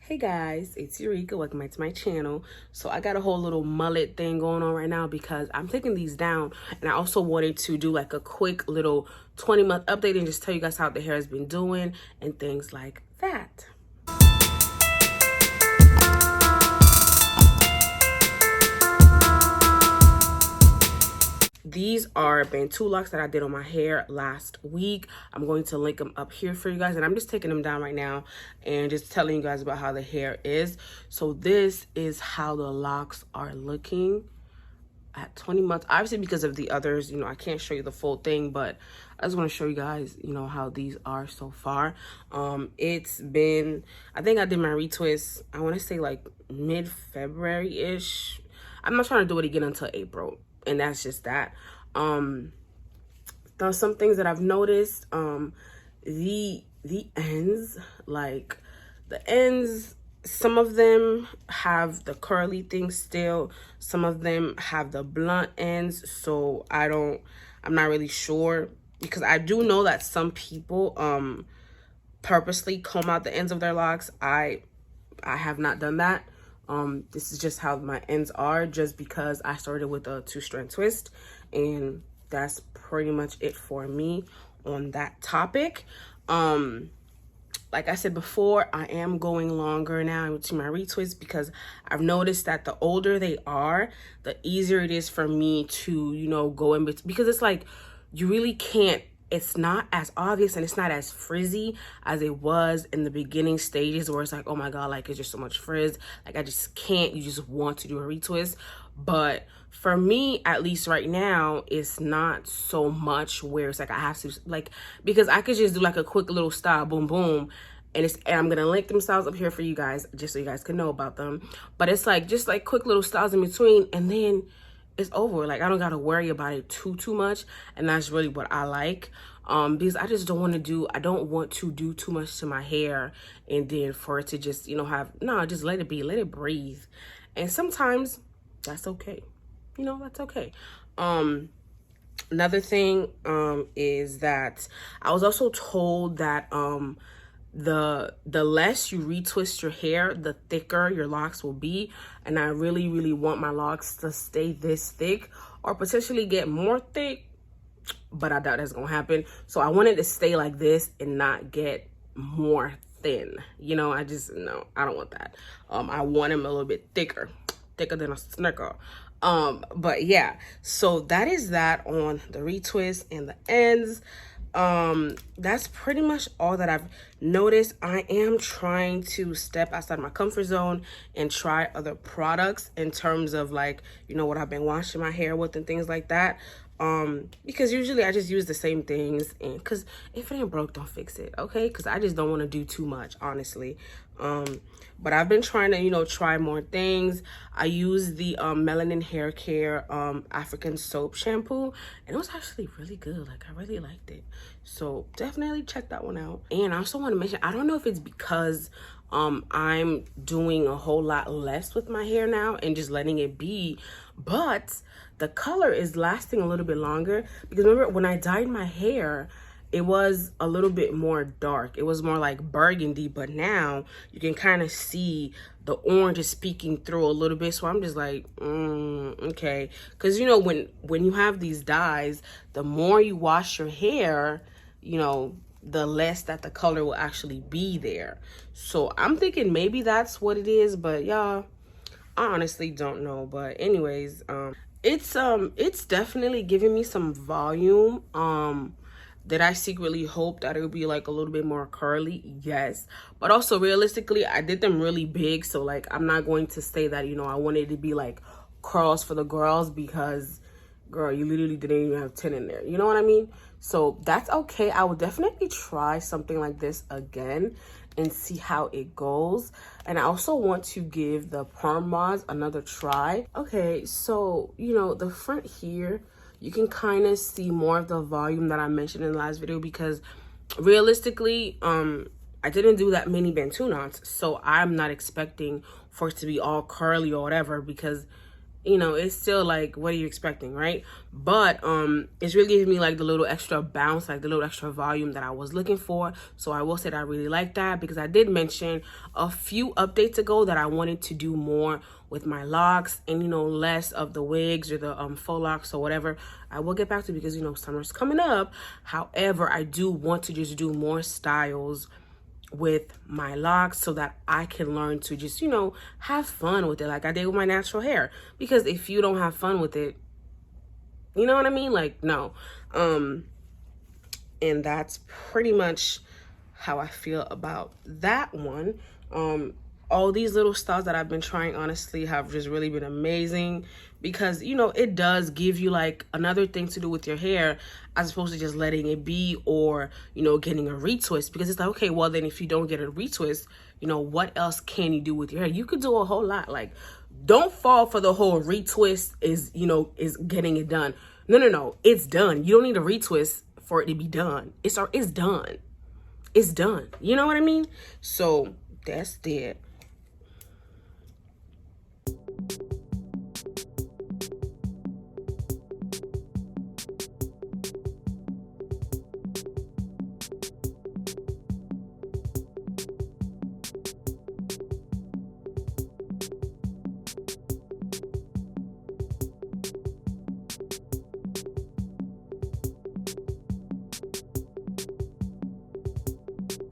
Hey guys, it's Eureka. Welcome back to my channel. So I got a whole little mullet thing going on right now because I'm taking these down, and I also wanted to do like a quick little 20-month update and just tell you guys how the hair has been doing and things like that. These are Bantu locks that I did on my hair last week. I'm going to link them up here for you guys, and I'm just taking them down right now and just telling you guys about how the hair is. So this is how the locks are looking at 20 months. Obviously, because of the others, I can't show you the full thing, but I just want to show you guys, how these are so far. It's been, I think I did my retwist, I want to say like mid-February-ish. I'm not trying to do it again until April, and that's just that. There's some things that I've noticed. The ends, like the ends, some of them have the curly thing still, some of them have the blunt ends, so I'm not really sure, because I do know that some people purposely comb out the ends of their locks. I have not done that. This is just how my ends are, just because I started with a 2-strand twist, and that's pretty much it for me on that topic. Like I said before, I am going longer now to my retwist because I've noticed that the older they are, the easier it is for me to, go in between, because it's like you really can't, it's not as obvious and it's not as frizzy as it was in the beginning stages, where it's like, oh my God, like it's just so much frizz. Like I just can't, you just want to do a retwist. But for me, at least right now, it's not so much where it's like I have to, like, because I could just do like a quick little style, boom, boom. And I'm going to link them styles up here for you guys, just so you guys can know about them. But it's like, just like quick little styles in between, and then it's over. Like I don't got to worry about it too much. And that's really what I like. Because I just don't want to do too much to my hair, and then for it to just, just let it be, let it breathe. And sometimes that's okay. That's okay. Another thing is that I was also told that the less you retwist your hair, the thicker your locks will be. And I really want my locks to stay this thick, or potentially get more thick, but I doubt that's gonna happen. So I wanted to stay like this and not get more thin. I don't want that. I want them a little bit thicker than a snicker. But yeah, so that is that on the retwist and the ends. That's pretty much all that I've noticed. I am trying to step outside my comfort zone and try other products in terms of like, what I've been washing my hair with and things like that. Because usually I just use the same things, and because if it ain't broke, don't fix it, okay? Because I just don't want to do too much, honestly. But I've been trying to, try more things. I use the Melanin Hair Care African soap shampoo, and it was actually really good. Like, I really liked it. So definitely check that one out. And I also want to mention, I don't know if it's because I'm doing a whole lot less with my hair now and just letting it be, but the color is lasting a little bit longer. Because remember, when I dyed my hair, it was a little bit more dark. It was more like burgundy, but now you can kind of see the orange is speaking through a little bit. So I'm just like, okay. Because, when you have these dyes, the more you wash your hair, the less that the color will actually be there. So I'm thinking maybe that's what it is, but y'all, I honestly don't know. But anyways, it's definitely giving me some volume. That I secretly hope that it would be like a little bit more curly, yes. But also realistically, I did them really big, so like I'm not going to say that, I wanted to be like curls for the girls, because girl, you literally didn't even have 10 in there, you know what I mean? So that's okay. I will definitely try something like this again and see how it goes. And I also want to give the perm mods another try. Okay, so the front here, you can kind of see more of the volume that I mentioned in the last video, because realistically, I didn't do that many Bantu knots, so I'm not expecting for it to be all curly or whatever, because you know, it's still like, what are you expecting, right? But it's really giving me like the little extra bounce, like the little extra volume that I was looking for. So I will say that I really like that, because I did mention a few updates ago that I wanted to do more with my locks, and you know, less of the wigs or the faux locks or whatever. I will get back to, because you know, summer's coming up. However, I do want to just do more styles with my locks, so that I can learn to just, you know, have fun with it like I did with my natural hair. Because if you don't have fun with it, you know what I mean? Like, no. And that's pretty much how I feel about that one. All these little styles that I've been trying, honestly, have just really been amazing, because you know, it does give you like another thing to do with your hair, as opposed to just letting it be, or you know, getting a retwist. Because it's like, okay, well then if you don't get a retwist, you know, what else can you do with your hair? You could do a whole lot. Like, don't fall for the whole retwist is, you know, is getting it done. No, it's done. You don't need a retwist for it to be done. It's done. It's done. You know what I mean? So that's it.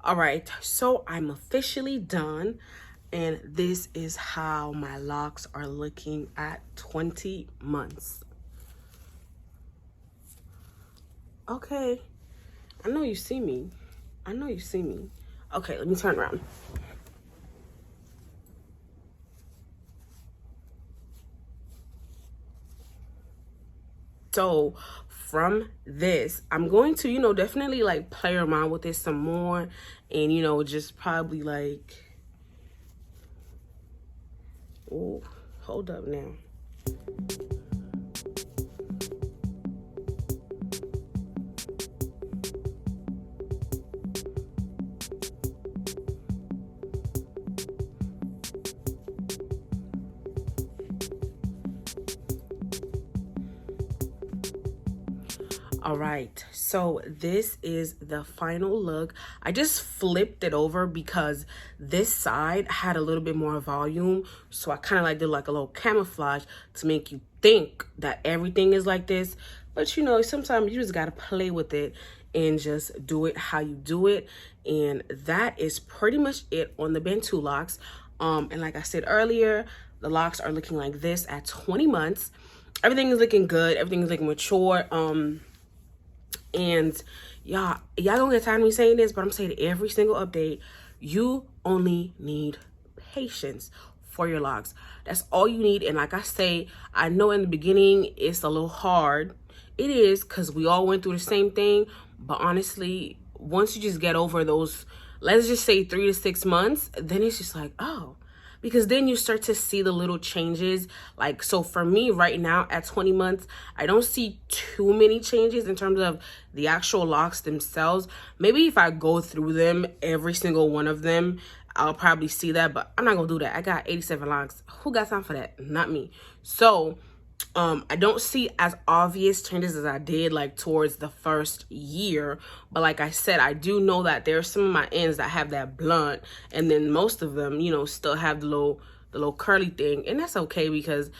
All right, so I'm officially done, and this is how my locks are looking at 20 months. Okay, I know you see me. I know you see me. Okay, let me turn around. So from this, I'm going to, you know, definitely like play around with this some more, and you know, just probably like, oh, hold up now. All right, so this is the final look. I just flipped it over because this side had a little bit more volume, so I kind of like did like a little camouflage to make you think that everything is like this. But you know, sometimes you just gotta play with it and just do it how you do it. And that is pretty much it on the Bantu locks. And like I said earlier, the locks are looking like this at 20 months. Everything is looking good. Everything is looking mature. And y'all don't get tired of me saying this, but I'm saying every single update, you only need patience for your locks. That's all you need. And like I say, I know in the beginning it's a little hard. It is, because we all went through the same thing. But honestly, once you just get over those, let's just say 3 to 6 months, then it's just like, oh, because then you start to see the little changes. Like, so for me right now at 20 months, I don't see too many changes in terms of the actual locks themselves. Maybe if I go through them, every single one of them, I'll probably see that, but I'm not gonna do that. I got 87 locks. Who got time for that? Not me. So I don't see as obvious changes as I did like towards the first year, but like I said, I do know that there's some of my ends that have that blunt, and then most of them, you know, still have the little curly thing, and that's okay, because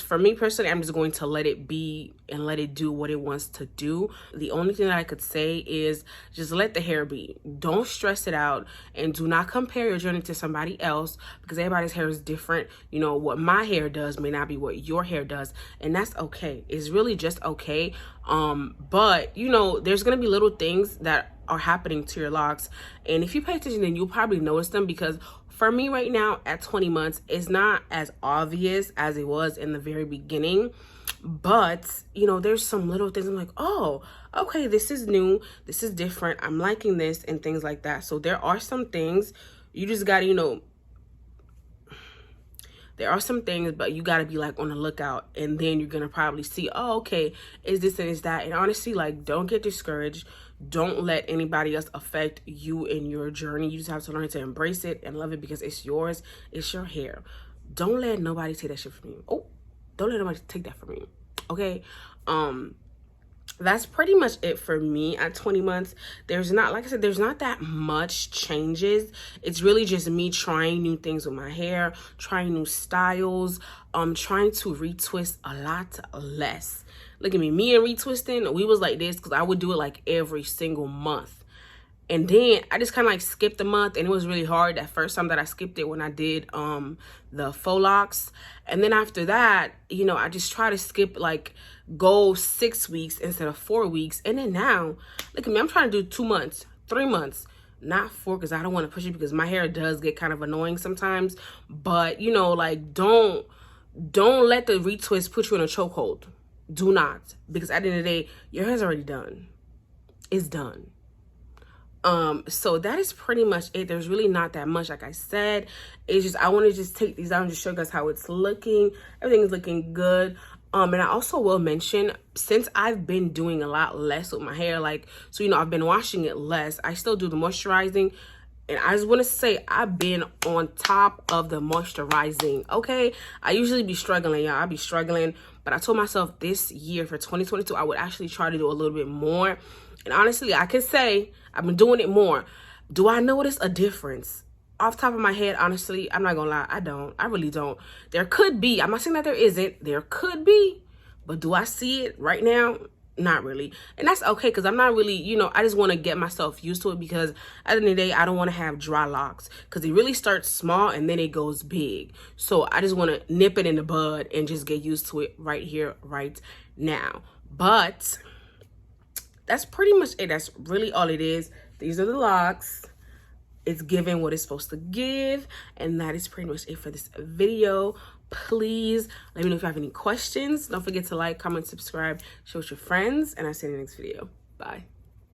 for me personally, I'm just going to let it be and let it do what it wants to do. The only thing that I could say is just let the hair be. Don't stress it out, and do not compare your journey to somebody else, because everybody's hair is different. You know, what my hair does may not be what your hair does, and that's okay. It's really just okay. But you know, there's gonna be little things that are happening to your locks, and if you pay attention, then you'll probably notice them, because for me right now at 20 months, it's not as obvious as it was in the very beginning. But, you know, there's some little things I'm like, oh, okay, this is new. This is different. I'm liking this, and things like that. So there are some things you just got to, you know, there are some things, but you got to be like on the lookout, and then you're going to probably see, oh, okay, is this and is that. And honestly, like, don't get discouraged. Don't let anybody else affect you in your journey. You just have to learn to embrace it and love it, because it's yours. It's your hair. don't let nobody take that shit from you. Oh, don't let nobody take that from you. Okay. That's pretty much it for me at 20 months. There's not, like I said, there's not that much changes. It's really just me trying new things with my hair, trying new styles, trying to retwist a lot less. Look at me and retwisting, we was like this because I would do it like every single month. And then I just kind of like skipped a month, and it was really hard that first time that I skipped it when I did the faux locks. And then after that, you know, I just try to skip, like, go 6 weeks instead of 4 weeks. And then now, look at me, I'm trying to do 2 months, 3 months, not 4, because I don't want to push it because my hair does get kind of annoying sometimes. But, you know, like, don't let the retwist put you in a chokehold. Do not, because at the end of the day, your hair's already done. It's done. So that is pretty much it. There's really not that much, like I said. It's just, I want to just take these out and just show you guys how it's looking. Everything is looking good. And I also will mention, since I've been doing a lot less with my hair, like, so, you know, I've been washing it less. I still do the moisturizing. And I just want to say, I've been on top of the moisturizing, okay? I usually be struggling, y'all. I be struggling. But I told myself this year for 2022, I would actually try to do a little bit more. And honestly, I can say I've been doing it more. Do I notice a difference? Off the top of my head, honestly, I'm not gonna lie, I don't. I really don't. There could be. I'm not saying that there isn't. There could be. But do I see it right now? Not really. And that's okay, because I'm not really, you know, I just want to get myself used to it, because at the end of the day, I don't want to have dry locks, because it really starts small and then it goes big. So I just want to nip it in the bud and just get used to it right here, right now. But that's pretty much it. That's really all it is. These are the locks. It's giving what it's supposed to give. And that is pretty much it for this video. Please let me know if you have any questions. Don't forget to like, comment, subscribe, share with your friends. And I'll see you in the next video. Bye.